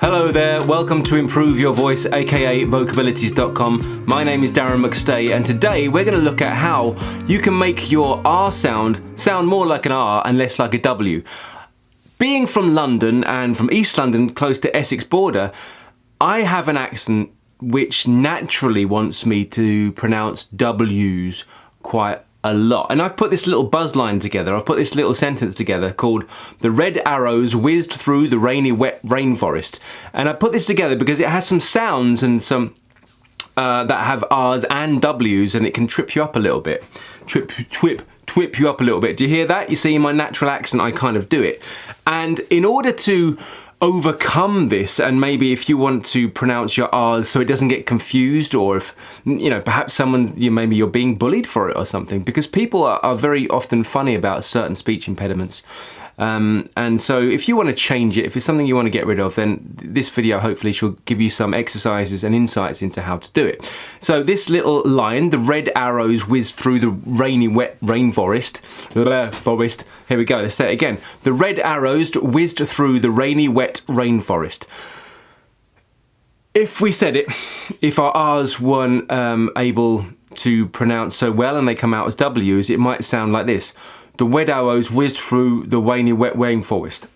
Hello there, welcome to Improve Your Voice, aka vocabilities.com. My name is Darren McStay, and today we're going to look at how you can make your R sound more like an R and less like a W. Being from London and from East London, close to Essex border, I have an accent which naturally wants me to pronounce W's quite a lot. And I've put this little buzz line together, I've put this little sentence together called "The red arrows whizzed through the rainy wet rainforest." And I put this together because it has some sounds and some that have R's and W's, and it can trip you up a little bit. Twip you up a little bit. Do you hear that? You see, in my natural accent I kind of do it. And in order to overcome this, and maybe if you want to pronounce your R's so it doesn't get confused, or if, you know, perhaps maybe you're being bullied for it or something, because people are very often funny about certain speech impediments. And so if you want to change it, if it's something you want to get rid of, then this video hopefully shall give you some exercises and insights into how to do it. So this little line, "The red arrows whizzed through the rainy wet rainforest." Here we go, let's say it again. "The red arrows whizzed through the rainy wet rainforest." If we said it, if our R's weren't able to pronounce so well and they come out as W's, it might sound like this: "The red arrows whizzed through the rainy wet rainforest."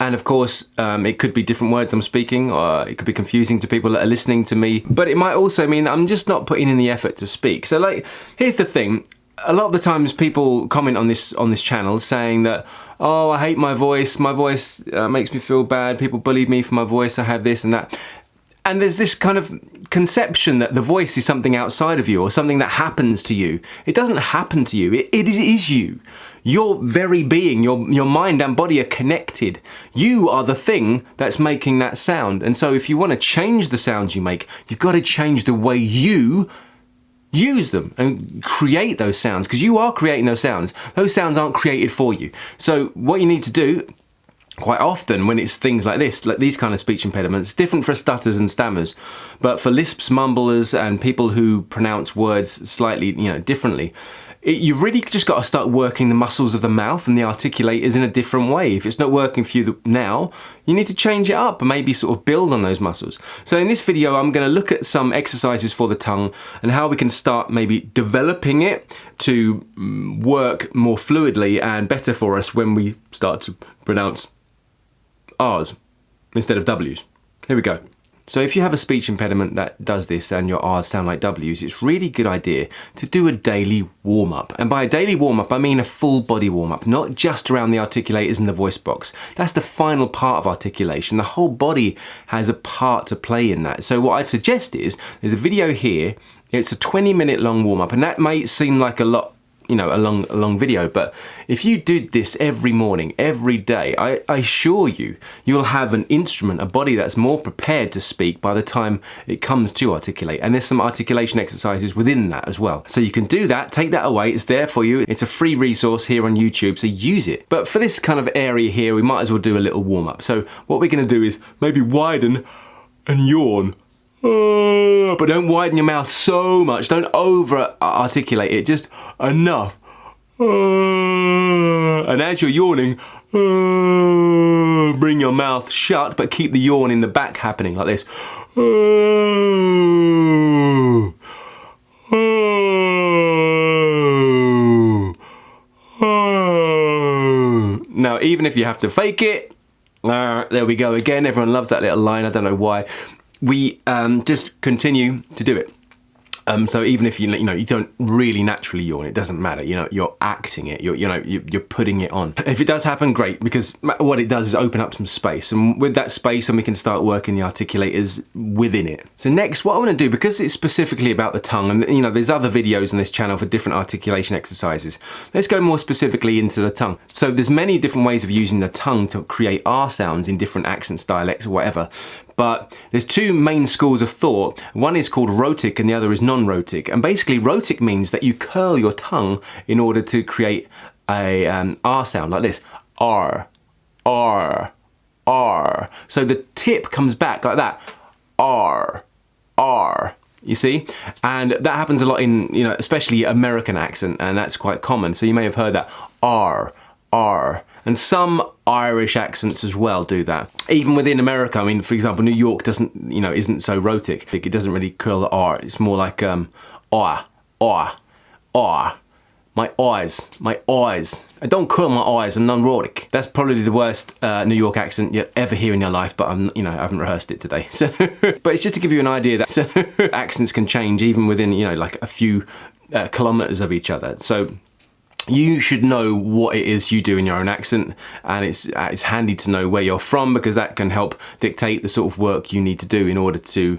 And of course, it could be different words I'm speaking, or it could be confusing to people that are listening to me, but it might also mean that I'm just not putting in the effort to speak. So, like, here's the thing. A lot of the times people comment on this channel saying that, "Oh, I hate my voice makes me feel bad, people bullied me for my voice, I have this and that." And there's this kind of conception that the voice is something outside of you, or something that happens to you. It doesn't happen to you, it is you. Your very being, your mind and body are connected. You are the thing that's making that sound. And so if you want to change the sounds you make, you've got to change the way you use them and create those sounds, because you are creating those sounds. Those sounds aren't created for you. So what you need to do, quite often when it's things like this, like these kind of speech impediments, different for stutters and stammers, but for lisps, mumblers, and people who pronounce words slightly, differently, you've really just got to start working the muscles of the mouth and the articulators in a different way. If it's not working for you now, you need to change it up and maybe sort of build on those muscles. So in this video, I'm going to look at some exercises for the tongue and how we can start maybe developing it to work more fluidly and better for us when we start to pronounce R's instead of W's. Here we go. So if you have a speech impediment that does this and your R's sound like W's, it's really good idea to do a daily warm-up. And by a daily warm-up, I mean a full body warm-up, not just around the articulators and the voice box. That's the final part of articulation. The whole body has a part to play in that. So what I'd suggest is, there's a video here, it's a 20-minute long warm-up, and that may seem like a lot, a long video, but if you did this every morning, every day, I assure you, you'll have an instrument, a body that's more prepared to speak by the time it comes to articulate. And there's some articulation exercises within that as well. So you can do that, take that away, it's there for you. It's a free resource here on YouTube, so use it. But for this kind of area here, we might as well do a little warm up. So what we're gonna do is maybe widen and yawn. But don't widen your mouth so much, don't over articulate it, just enough. And as you're yawning, bring your mouth shut, but keep the yawn in the back happening like this. Now, even if you have to fake it, there we go again, everyone loves that little line, I don't know why. We just continue to do it. So even if you don't really naturally yawn, it doesn't matter. You're acting it. You're putting it on. If it does happen, great, because what it does is open up some space, and with that space, then we can start working the articulators within it. So next, what I want to do, because it's specifically about the tongue, and there's other videos on this channel for different articulation exercises. Let's go more specifically into the tongue. So there's many different ways of using the tongue to create R sounds in different accents, dialects, or whatever. But there's two main schools of thought. One is called rhotic and the other is non-rhotic. And basically rhotic means that you curl your tongue in order to create a R sound like this. R, R, R. So the tip comes back like that. R, R. You see? And that happens a lot in, especially American accent, and that's quite common. So you may have heard that R, R. And some Irish accents as well do that. Even within America, I mean, for example, New York doesn't, you know, isn't so rhotic. It doesn't really curl the R. It's more like R. My eyes. I don't curl my eyes. I'm non-rhotic. That's probably the worst New York accent you'll ever hear in your life, but I'm, you know, I haven't rehearsed it today. So, but it's just to give you an idea that accents can change even within, you know, like a few kilometers of each other. So you should know what it is you do in your own accent, and it's handy to know where you're from, because that can help dictate the sort of work you need to do in order to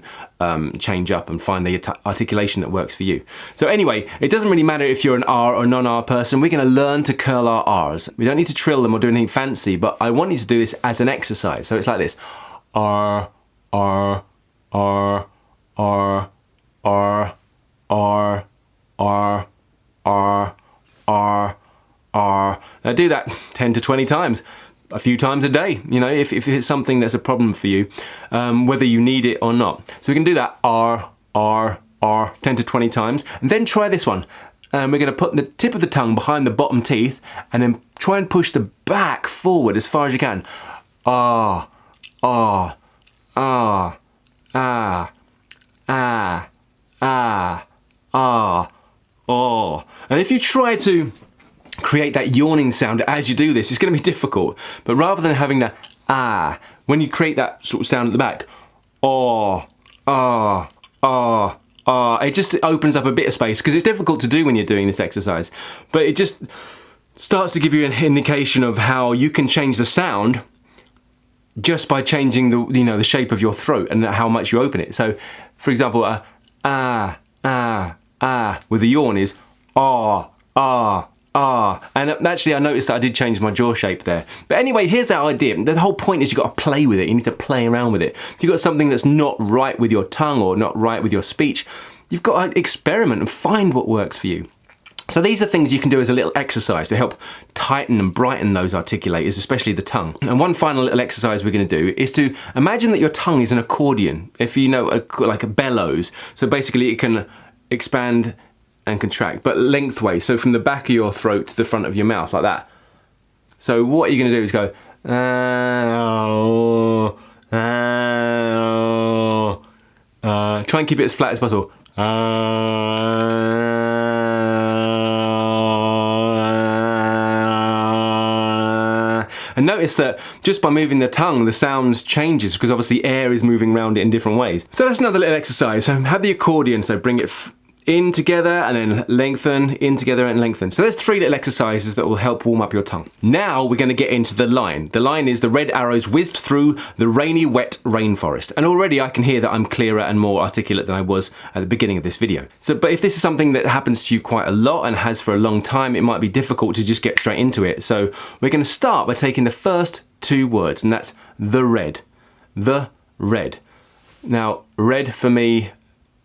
change up and find the articulation that works for you. So anyway, it doesn't really matter if you're an R or non-R person. We're going to learn to curl our R's. We don't need to trill them or do anything fancy, but I want you to do this as an exercise. So it's like this: R, R, R, R, R, R, R, R, R, R. Now do that 10 to 20 times, a few times a day, you know, if it's something that's a problem for you, whether you need it or not. So we can do that R, R, R 10 to 20 times, and then try this one. We're going to put the tip of the tongue behind the bottom teeth and then try and push the back forward as far as you can. Ah, ah, ah, ah, ah, ah, ah. Oh, and if you try to create that yawning sound as you do this, it's going to be difficult. But rather than having that ah, when you create that sort of sound at the back, oh, ah, ah, ah, it just opens up a bit of space, because it's difficult to do when you're doing this exercise. But it just starts to give you an indication of how you can change the sound just by changing the, you know, the shape of your throat and how much you open it. So, for example, ah, ah, ah with the yawn is ah, ah, ah. And actually I noticed that I did change my jaw shape there. But anyway, here's that idea. The whole point is you've got to play with it. You need to play around with it. If you've got something that's not right with your tongue or not right with your speech, you've got to experiment and find what works for you. So these are things you can do as a little exercise to help tighten and brighten those articulators, especially the tongue. And one final little exercise we're going to do is to imagine that your tongue is an accordion, if you know, like a bellows. So basically it can expand and contract, but lengthways, so from the back of your throat to the front of your mouth, like that. So what you're going to do is go try and keep it as flat as possible. And notice that just by moving the tongue, the sound changes, because obviously air is moving around it in different ways. So that's another little exercise. So have the accordion, so bring it in together and then lengthen, in together and lengthen. So there's 3 little exercises that will help warm up your tongue. Now we're going to get into the line. The line is: the red arrows whizzed through the rainy, wet rainforest. And already I can hear that I'm clearer and more articulate than I was at the beginning of this video. So, but if this is something that happens to you quite a lot and has for a long time, it might be difficult to just get straight into it. So we're going to start by taking the first 2 words, and that's the red. The red. Now, red for me,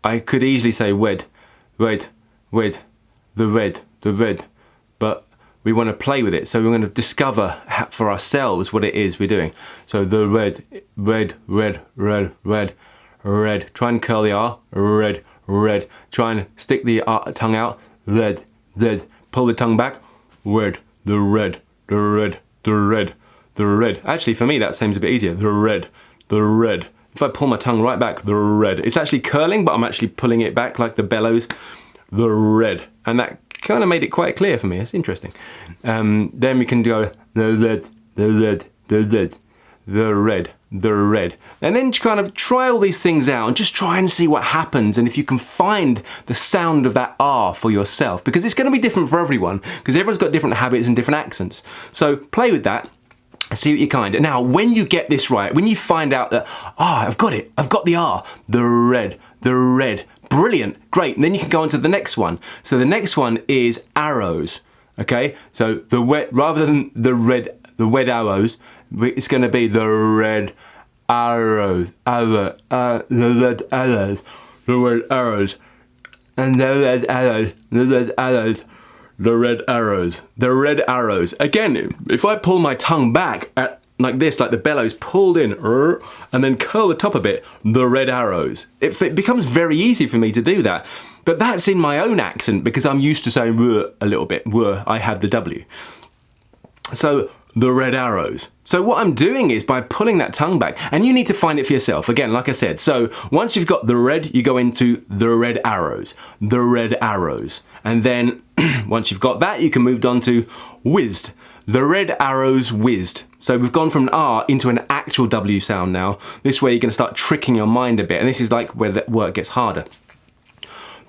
I could easily say wed. Red, red, the red, but we want to play with it, so we're going to discover for ourselves what it is we're doing. So the red, red, red, red, red, red. Try and curl the R, red, red. Try and stick the tongue out, red, red. Pull the tongue back, red, the red, the red, the red, the red. Actually, for me that seems a bit easier, the red, the red. If I pull my tongue right back, the red. It's actually curling, but I'm actually pulling it back like the bellows. The red. And that kind of made it quite clear for me. It's interesting. Then we can go the red, the red, the red, the red, the red. And then kind of try all these things out and just try and see what happens, and if you can find the sound of that R for yourself, because it's going to be different for everyone, because everyone's got different habits and different accents. So play with that. See what you kind of. Now, when you get this right, when you find out that, I've got it, I've got the R, the red, brilliant, great. And then you can go on to the next one. So the next one is arrows, okay? So the wet, rather than the red arrows, it's going to be the red arrows, the red arrows, the red arrows, and the red arrows, the red arrows. The red arrows. The red arrows. Again, if I pull my tongue back like this, like the bellows pulled in, and then curl the top a bit, the red arrows. It becomes very easy for me to do that. But that's in my own accent, because I'm used to saying a little bit. I have the W. So the red arrows. So what I'm doing is by pulling that tongue back, and you need to find it for yourself. Again, like I said, so once you've got the red, you go into the red arrows, the red arrows. And then once you've got that, you can move on to whizzed, the red arrows whizzed. So we've gone from an R into an actual W sound now. This way you're gonna start tricking your mind a bit, and this is like where the work gets harder.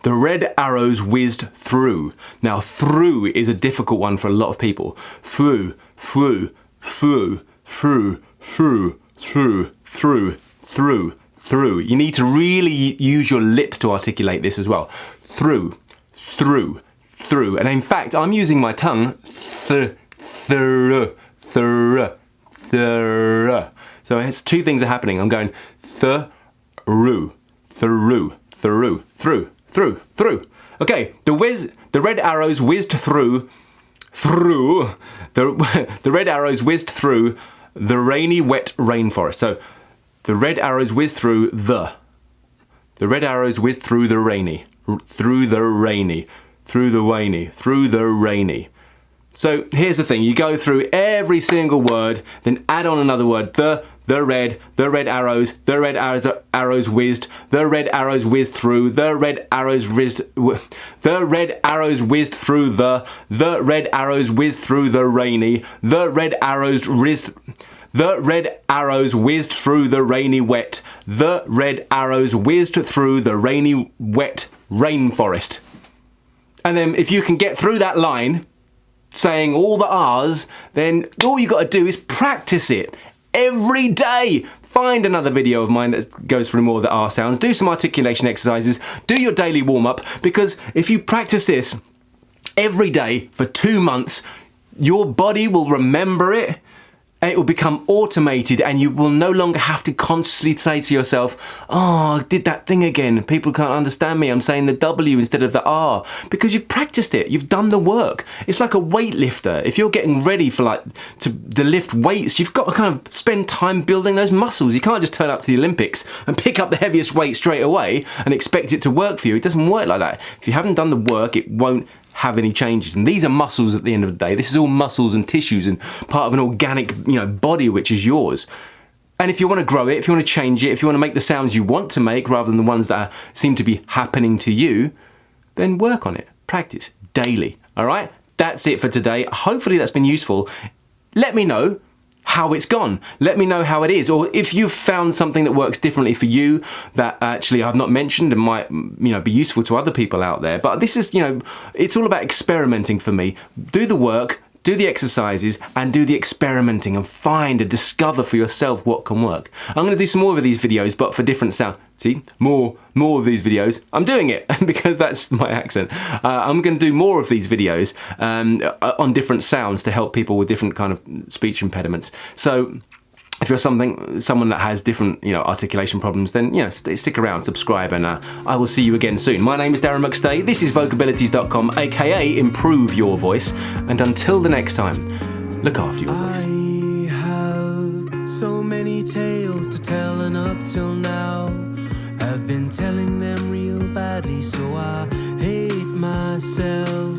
The red arrows whizzed through. Now through is a difficult one for a lot of people. Through, through, through, through, through, through, through, through, through. You need to really use your lips to articulate this as well. Through, through, through. And in fact, I'm using my tongue. Through, through, through, through. So it's two things are happening. I'm going through, through, through, through, through, through. Okay, the red arrows whizzed through, the red arrows whizzed through the rainy, wet rainforest. So the red arrows whizzed through the red arrows whizzed through the rainy, through the rainy, through the rainy, through the rainy. So here's the thing, you go through every single word, then add on another word, the red arrows, whizzed, the red arrows whizzed through, the red arrows whizzed, the red arrows whizzed through the red arrows whizzed through the rainy, the red arrows whizzed, the red arrows whizzed through the rainy wet, the red arrows whizzed through the rainy wet rainforest. And then if you can get through that line, saying all the R's, then all you got to do is practice it every day. Find another video of mine that goes through more of the R sounds, do some articulation exercises, do your daily warm-up, because if you practice this every day for 2 months, your body will remember it, and it will become automated, and you will no longer have to consciously say to yourself, oh, I did that thing again. People can't understand me. I'm saying the W instead of the R. Because you've practiced it. You've done the work. It's like a weightlifter. If you're getting ready for to lift weights, you've got to kind of spend time building those muscles. You can't just turn up to the Olympics and pick up the heaviest weight straight away and expect it to work for you. It doesn't work like that. If you haven't done the work, it won't have any changes. And these are muscles at the end of the day. This is all muscles and tissues and part of an organic, body which is yours. And if you want to grow it, if you want to change it, if you want to make the sounds you want to make rather than the ones that seem to be happening to you, then work on it. Practice daily. All right? That's it for today. Hopefully that's been useful. Let me know how it's gone. Let me know how it is, or if you've found something that works differently for you that actually I've not mentioned and might be useful to other people out there. But this is it's all about experimenting for me. Do the work, do the exercises, and do the experimenting, and find and discover for yourself what can work. I'm going to do some more of these videos, but for different sound. See, more of these videos. I'm doing it because that's my accent. I'm going to do more of these videos on different sounds to help people with different kind of speech impediments. So if you're someone that has different articulation problems, then stick around, subscribe, and I will see you again soon. My name is Darren McStay. This is vocabilities.com, aka Improve Your Voice. And until the next time, look after your voice. I have so many tales to tell, and up till now I've been telling them real badly, so I hate myself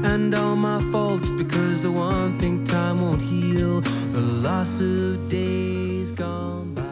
and all my faults, because the one thing time won't heal, the loss of days gone by.